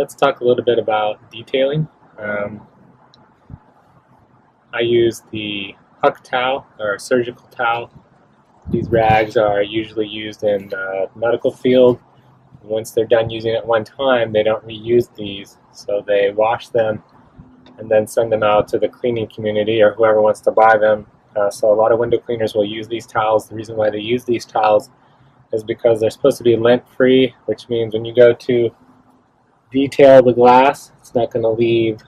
let's talk a little bit about detailing. I use the Huck towel, or surgical towel. These rags are usually used in the medical field. Once they're done using it one time, they don't reuse these, so they wash them and then send them out to the cleaning community or whoever wants to buy them. So a lot of window cleaners will use these towels. The reason why they use these towels is because they're supposed to be lint-free, which means when you go to detail the glass, it's not going to leave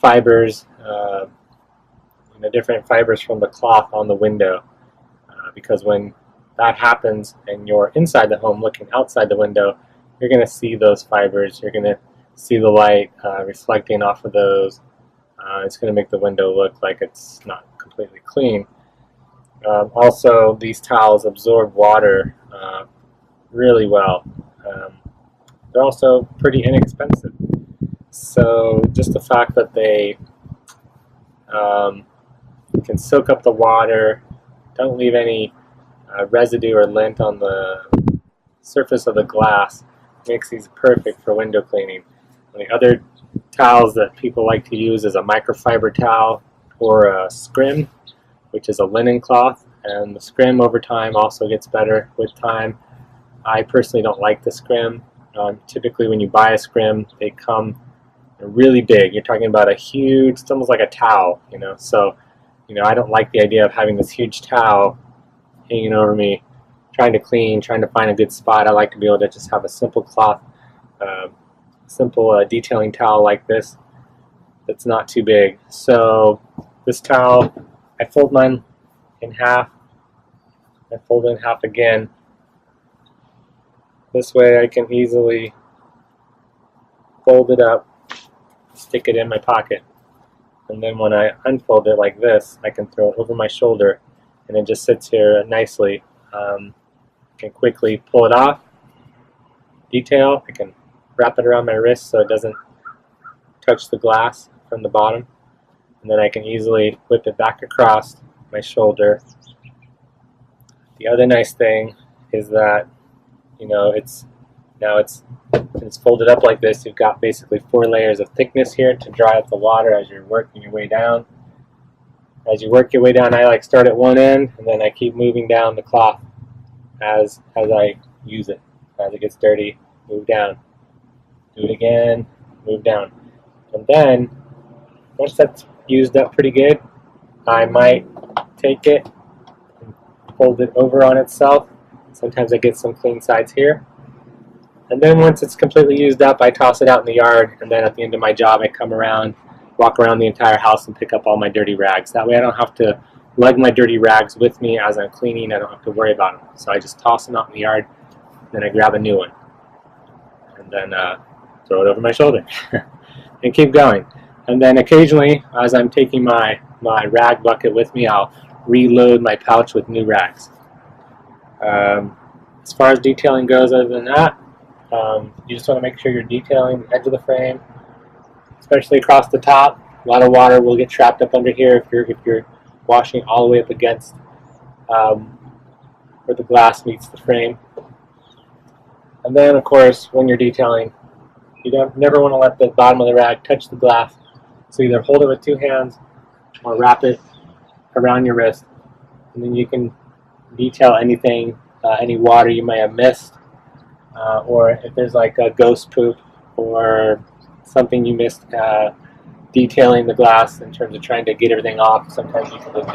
fibers, different fibers from the cloth on the window. Because when that happens and you're inside the home looking outside the window, you're going to see those fibers. You're going to see the light reflecting off of those. It's going to make the window look like it's not completely clean. Also, these towels absorb water really well. They're also pretty inexpensive. So just the fact that they can soak up the water, don't leave any residue or lint on the surface of the glass, makes these perfect for window cleaning. And the other towels that people like to use is a microfiber towel or a Scrim, which is a linen cloth, and the Scrim over time also gets better with time. I personally don't like the Scrim. Typically when you buy a Scrim, they come really big. You're talking about a huge, it's almost like a towel, so I don't like the idea of having this huge towel hanging over me, trying to clean, trying to find a good spot. I like to be able to just have a simple cloth, simple detailing towel like this that's not too big. So this towel, I fold mine in half, I fold it in half again. This way I can easily fold it up, stick it in my pocket, and then when I unfold it like this, I can throw it over my shoulder and it just sits here nicely. I can quickly pull it off, detail, I can wrap it around my wrist so it doesn't touch the glass from the bottom, and then I can easily whip it back across my shoulder. The other nice thing is that it's folded up like this. You've got basically 4 layers of thickness here to dry out the water as you're working your way down. As you work your way down, I start at one end and then I keep moving down the cloth as I use it. As it gets dirty, move down. Do it again, move down. And then, once that's used up pretty good, I might take it and fold it over on itself. Sometimes I get some clean sides here. And then once it's completely used up, I toss it out in the yard, and then at the end of my job, I come around, walk around the entire house and pick up all my dirty rags. That way I don't have to lug my dirty rags with me as I'm cleaning. I don't have to worry about them. So I just toss them out in the yard, then I grab a new one, and then throw it over my shoulder, and keep going. And then occasionally, as I'm taking my rag bucket with me, I'll reload my pouch with new rags. As far as detailing goes, other than that, you just want to make sure you're detailing the edge of the frame, especially across the top. A lot of water will get trapped up under here if you're washing all the way up against where the glass meets the frame. And then, of course, when you're detailing, you never want to let the bottom of the rag touch the glass. So either hold it with 2 hands or wrap it around your wrist, and then you can detail anything, any water you may have missed, or if there's like a ghost poop or something you missed detailing the glass in terms of trying to get everything off. Sometimes you can just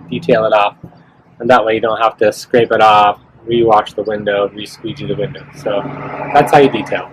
detail it off, and that way you don't have to scrape it off, rewash the window, re-squeegee the window. So that's how you detail.